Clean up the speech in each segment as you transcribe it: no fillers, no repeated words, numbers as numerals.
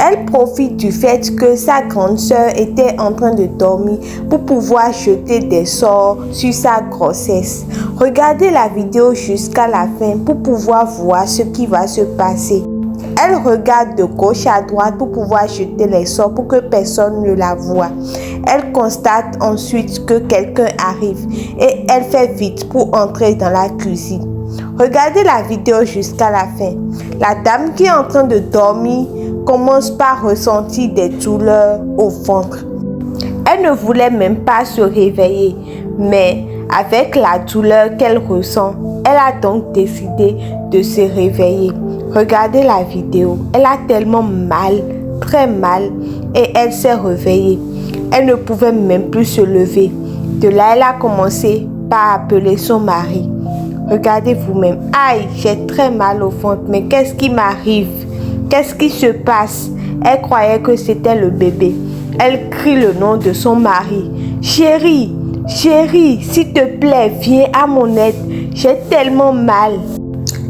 Elle profite du fait que sa grande sœur était en train de dormir pour pouvoir jeter des sorts sur sa grossesse. Regardez la vidéo jusqu'à la fin pour pouvoir voir ce qui va se passer. Elle regarde de gauche à droite pour pouvoir jeter les sorts pour que personne ne la voie. Elle constate ensuite que quelqu'un arrive et elle fait vite pour entrer dans la cuisine. Regardez la vidéo jusqu'à la fin. La dame qui est en train de dormir commence par ressentir des douleurs au ventre. Elle ne voulait même pas se réveiller, mais avec la douleur qu'elle ressent, elle a donc décidé de se réveiller. Regardez la vidéo. Elle a tellement mal, très mal, et elle s'est réveillée. Elle ne pouvait même plus se lever. De là, elle a commencé par appeler son mari. Regardez vous-même. Aïe, j'ai très mal au ventre, mais qu'est-ce qui m'arrive? Qu'est-ce qui se passe? Elle croyait que c'était le bébé. Elle crie le nom de son mari. Chérie, chérie, s'il te plaît, viens à mon aide. J'ai tellement mal.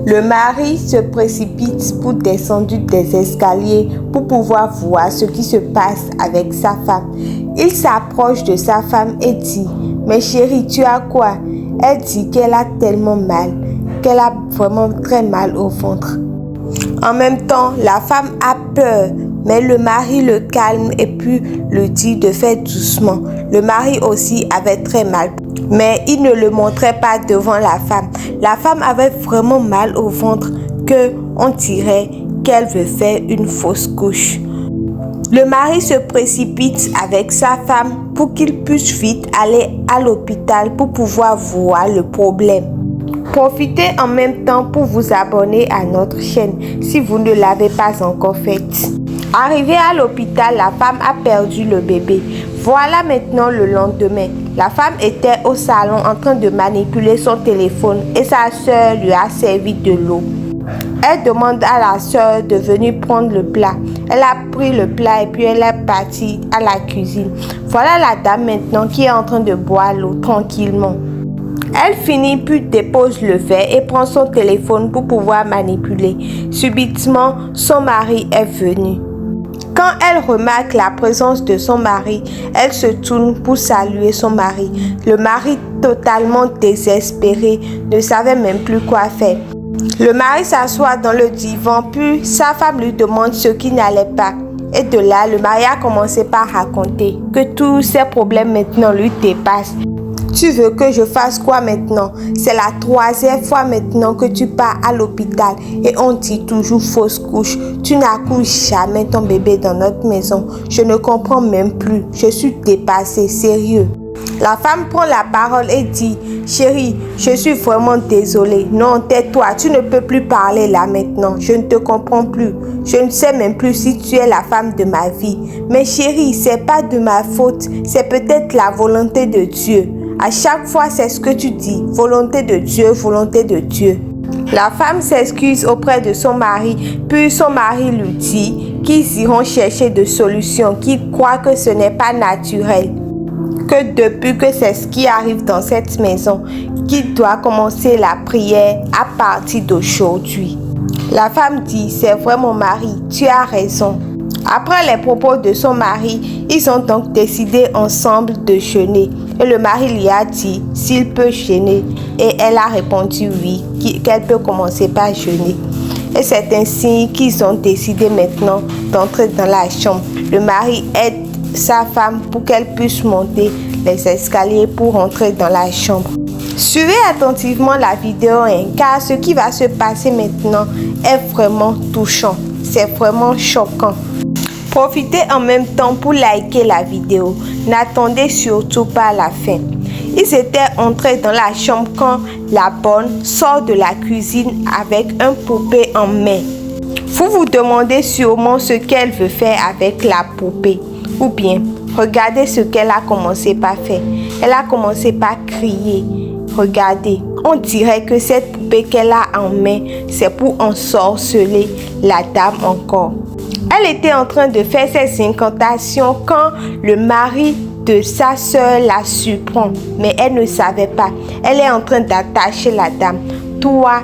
Le mari se précipite pour descendre des escaliers pour pouvoir voir ce qui se passe avec sa femme. Il s'approche de sa femme et dit, « Mais chérie, tu as quoi ?» Elle dit qu'elle a tellement mal, qu'elle a vraiment très mal au ventre. En même temps, la femme a peur, mais le mari le calme et puis le dit de faire doucement. Le mari aussi avait très mal, mais il ne le montrait pas devant la femme. La femme avait vraiment mal au ventre que on dirait qu'elle veut faire une fausse couche. Le mari se précipite avec sa femme pour qu'il puisse vite aller à l'hôpital pour pouvoir voir le problème. Profitez en même temps pour vous abonner à notre chaîne si vous ne l'avez pas encore fait. Arrivée à l'hôpital, la femme a perdu le bébé. Voilà maintenant le lendemain. La femme était au salon en train de manipuler son téléphone et sa soeur lui a servi de l'eau. Elle demande à la soeur de venir prendre le plat. Elle a pris le plat et puis elle est partie à la cuisine. Voilà la dame maintenant qui est en train de boire l'eau tranquillement. Elle finit puis dépose le verre et prend son téléphone pour pouvoir manipuler. Subitement, son mari est venu. Quand elle remarque la présence de son mari, elle se tourne pour saluer son mari. Le mari, totalement désespéré, ne savait même plus quoi faire. Le mari s'assoit dans le divan, puis sa femme lui demande ce qui n'allait pas. Et de là, le mari a commencé par raconter que tous ses problèmes maintenant lui dépassent. Tu veux que je fasse quoi maintenant? C'est la 3e fois maintenant que tu pars à l'hôpital et on dit toujours fausse couche. Tu n'accouches jamais ton bébé dans notre maison. Je ne comprends même plus. Je suis dépassée, sérieux. La femme prend la parole et dit, « Chérie, je suis vraiment désolée. Non, tais-toi, tu ne peux plus parler là maintenant. Je ne te comprends plus. Je ne sais même plus si tu es la femme de ma vie. Mais chérie, c'est pas de ma faute. C'est peut-être la volonté de Dieu. À chaque fois, c'est ce que tu dis. Volonté de Dieu, volonté de Dieu. » La femme s'excuse auprès de son mari, puis son mari lui dit qu'ils iront chercher des solutions, qu'ils croient que ce n'est pas naturel. Que depuis que c'est ce qui arrive dans cette maison, qu'il doit commencer la prière à partir d'aujourd'hui. La femme dit, c'est vrai mon mari, tu as raison. Après les propos de son mari, ils ont donc décidé ensemble de jeûner. Et le mari lui a dit s'il peut jeûner. Et elle a répondu oui, qu'elle peut commencer par jeûner. Et c'est ainsi qu'ils ont décidé maintenant d'entrer dans la chambre. Le mari aide sa femme pour qu'elle puisse monter les escaliers pour entrer dans la chambre. Suivez attentivement la vidéo car ce qui va se passer maintenant est vraiment touchant. C'est vraiment choquant. Profitez en même temps pour liker la vidéo. N'attendez surtout pas la fin. Ils étaient entrés dans la chambre quand la bonne sort de la cuisine avec un poupée en main. Vous vous demandez sûrement ce qu'elle veut faire avec la poupée. Ou bien, regardez ce qu'elle a commencé par faire. Elle a commencé par crier. Regardez, on dirait que cette poupée qu'elle a en main, c'est pour ensorceler la dame encore. Elle était en train de faire ses incantations quand le mari de sa soeur la surprend. Mais elle ne savait pas. Elle est en train d'attacher la dame. Toi,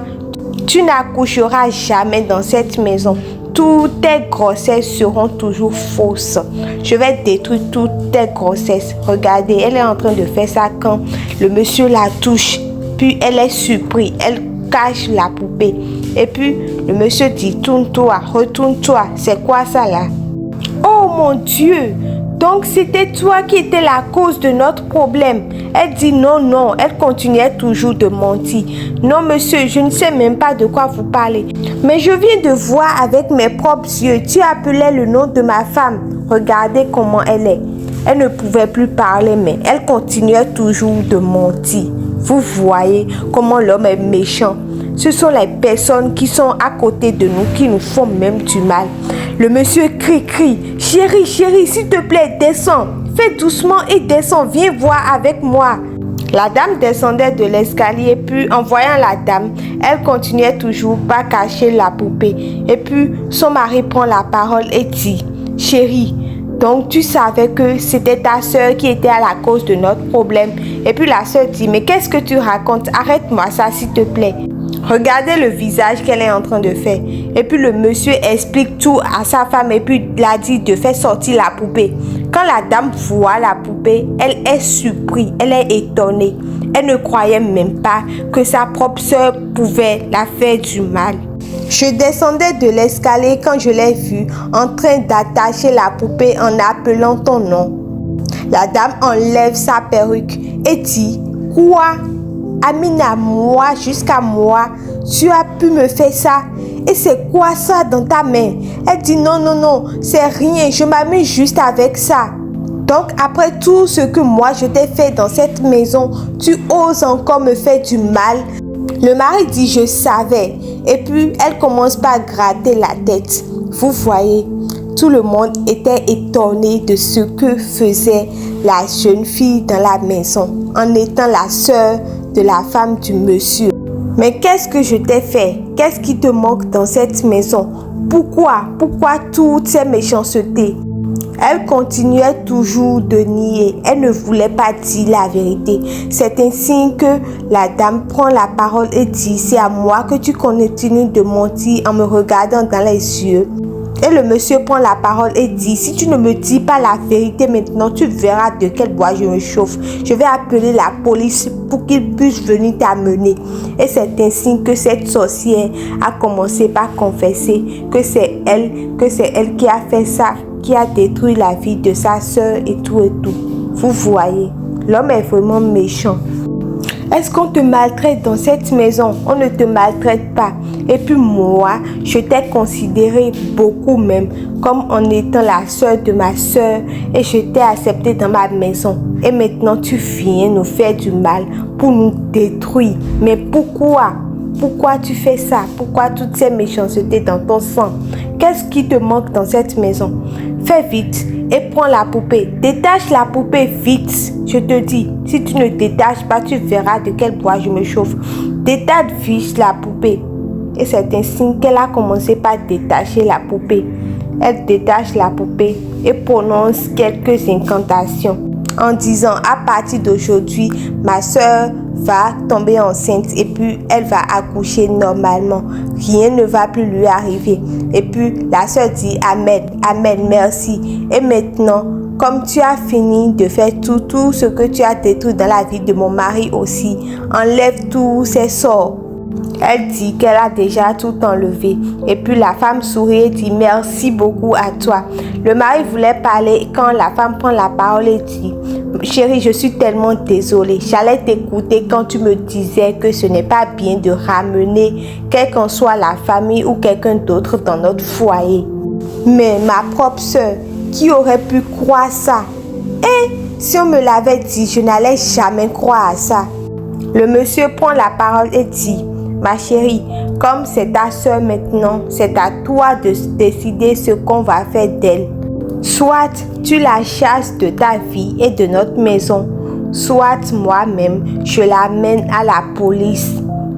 tu n'accoucheras jamais dans cette maison. toutes tes grossesses seront toujours fausses. Je vais détruire toutes tes grossesses. Regardez, elle est en train de faire ça quand le monsieur la touche. Puis elle est surprise, elle cache la poupée. Et puis le monsieur dit, tourne-toi, retourne-toi. C'est quoi ça là? Oh mon Dieu! Donc c'était toi qui étais la cause de notre problème. Elle dit non, non. Elle continuait toujours de mentir. Non monsieur, je ne sais même pas de quoi vous parlez. Mais je viens de voir avec mes propres yeux. Tu appelais le nom de ma femme. Regardez comment elle est. Elle ne pouvait plus parler, mais elle continuait toujours de mentir. Vous voyez comment l'homme est méchant. Ce sont les personnes qui sont à côté de nous qui nous font même du mal. Le monsieur crie. Chérie, s'il te plaît, descends. Fais doucement et descends. Viens voir avec moi. La dame descendait de l'escalier, puis en voyant la dame, elle continuait toujours pas cacher la poupée. Et puis son mari prend la parole et dit, chérie, donc tu savais que c'était ta soeur qui était à la cause de notre problème. Et puis la soeur dit, mais qu'est-ce que tu racontes? Arrête-moi ça s'il te plaît. Regardez le visage qu'elle est en train de faire. Et puis le monsieur explique tout à sa femme et puis il a dit de faire sortir la poupée. Quand la dame voit la poupée, elle est surprise, elle est étonnée. Elle ne croyait même pas que sa propre soeur pouvait la faire du mal. Je descendais de l'escalier quand je l'ai vue en train d'attacher la poupée en appelant ton nom. La dame enlève sa perruque et dit, quoi? Amina, moi, jusqu'à moi, tu as pu me faire ça. Et c'est quoi ça dans ta main? Elle dit non, c'est rien, je m'amuse juste avec ça. Donc après tout ce que moi je t'ai fait dans cette maison, tu oses encore me faire du mal? Le mari dit je savais. Et puis elle commence par gratter la tête. Vous voyez, tout le monde était étonné de ce que faisait la jeune fille dans la maison en étant la sœur de la femme du monsieur. Mais qu'est-ce que je t'ai fait? Qu'est-ce qui te manque dans cette maison? Pourquoi toutes ces méchancetés? Elle continuait toujours de nier. Elle ne voulait pas dire la vérité. C'est ainsi que la dame prend la parole et dit, c'est à moi que tu continues de mentir en me regardant dans les yeux. Et le monsieur prend la parole et dit, si tu ne me dis pas la vérité maintenant, tu verras de quel bois je me chauffe. Je vais appeler la police pour qu'ils puissent venir t'amener. Et c'est ainsi que cette sorcière a commencé par confesser que c'est elle qui a fait ça, qui a détruit la vie de sa soeur et tout. Vous voyez, l'homme est vraiment méchant. Est-ce qu'on te maltraite dans cette maison? On ne te maltraite pas. Et puis moi, je t'ai considéré beaucoup même comme en étant la soeur de ma soeur et je t'ai accepté dans ma maison. Et maintenant tu viens nous faire du mal pour nous détruire. Mais pourquoi? Pourquoi tu fais ça? Pourquoi toutes ces méchancetés dans ton sang? Qu'est-ce qui te manque dans cette maison? Fais vite et prends la poupée. Détache la poupée vite. Je te dis, si tu ne détaches pas, tu verras de quel bois je me chauffe. Détache vite la poupée. Et c'est ainsi qu'elle a commencé par détacher la poupée. Elle détache la poupée et prononce quelques incantations en disant, à partir d'aujourd'hui, ma soeur va tomber enceinte et puis elle va accoucher normalement. Rien ne va plus lui arriver. Et puis la soeur dit amen, amen, merci. Et maintenant, comme tu as fini de faire tout ce que tu as détruit dans la vie de mon mari aussi, enlève tous ces sorts. Elle dit qu'elle a déjà tout enlevé. Et puis la femme sourit et dit merci beaucoup à toi. Le mari voulait parler quand la femme prend la parole et dit, chérie, je suis tellement désolée. J'allais t'écouter quand tu me disais que ce n'est pas bien de ramener quelle qu'en soit la famille ou quelqu'un d'autre dans notre foyer. Mais ma propre soeur, qui aurait pu croire ça? Et si on me l'avait dit, je n'allais jamais croire à ça. Le monsieur prend la parole et dit, ma chérie, comme c'est ta soeur maintenant, c'est à toi de décider ce qu'on va faire d'elle. Soit tu la chasses de ta vie et de notre maison, soit moi-même, je l'amène à la police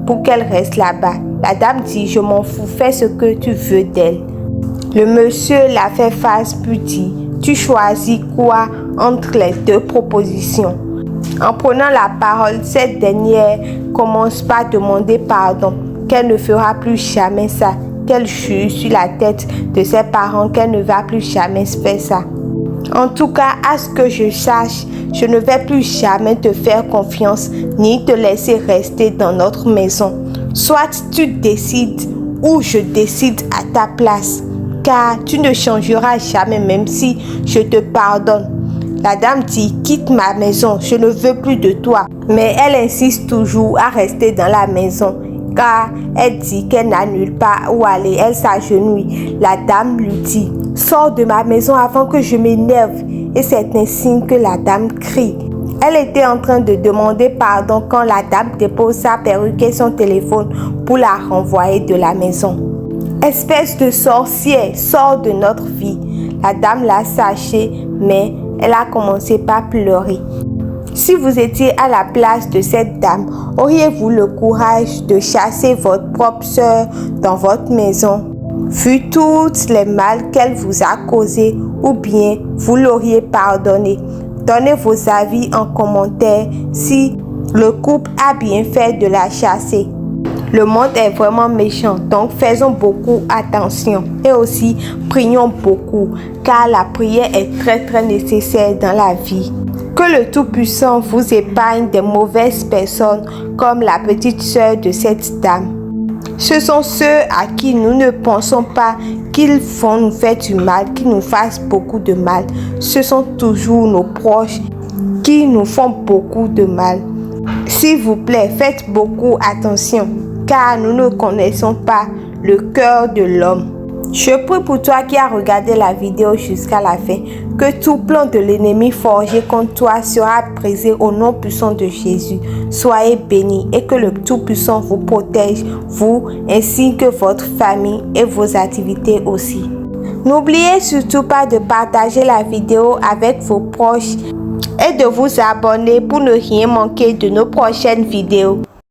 pour qu'elle reste là-bas. La dame dit, je m'en fous, fais ce que tu veux d'elle. Le monsieur la fait face puis dit, tu choisis quoi entre les deux propositions? En prenant la parole, cette dernière commence par demander pardon, qu'elle ne fera plus jamais ça, qu'elle jure sur la tête de ses parents qu'elle ne va plus jamais faire ça. En tout cas, à ce que je sache, je ne vais plus jamais te faire confiance ni te laisser rester dans notre maison. Soit tu décides ou je décide à ta place, car tu ne changeras jamais même si je te pardonne. La dame dit, quitte ma maison, je ne veux plus de toi. Mais elle insiste toujours à rester dans la maison, car elle dit qu'elle n'a nulle part où aller. Elle s'agenouille. La dame lui dit, sors de ma maison avant que je m'énerve. Et c'est ainsi que la dame crie. Elle était en train de demander pardon quand la dame dépose sa perruque et son téléphone pour la renvoyer de la maison. Espèce de sorcière, sors de notre vie. La dame l'a sachée, mais elle a commencé par pleurer. Si vous étiez à la place de cette dame, auriez-vous le courage de chasser votre propre sœur dans votre maison, vu toutes les mal qu'elle vous a causé, ou bien vous l'auriez pardonné? Donnez vos avis en commentaire si le couple a bien fait de la chasser. Le monde est vraiment méchant, donc faisons beaucoup attention et aussi prions beaucoup, car la prière est très nécessaire dans la vie. Que le Tout-Puissant vous épargne des mauvaises personnes comme la petite sœur de cette dame. Ce sont ceux à qui nous ne pensons pas qu'ils vont nous faire du mal, qu'ils nous fassent beaucoup de mal. Ce sont toujours nos proches qui nous font beaucoup de mal. S'il vous plaît, faites beaucoup attention, car nous ne connaissons pas le cœur de l'homme. Je prie pour toi qui as regardé la vidéo jusqu'à la fin, que tout plan de l'ennemi forgé contre toi sera brisé au nom puissant de Jésus. Soyez bénis et que le Tout-Puissant vous protège, vous ainsi que votre famille et vos activités aussi. N'oubliez surtout pas de partager la vidéo avec vos proches et de vous abonner pour ne rien manquer de nos prochaines vidéos.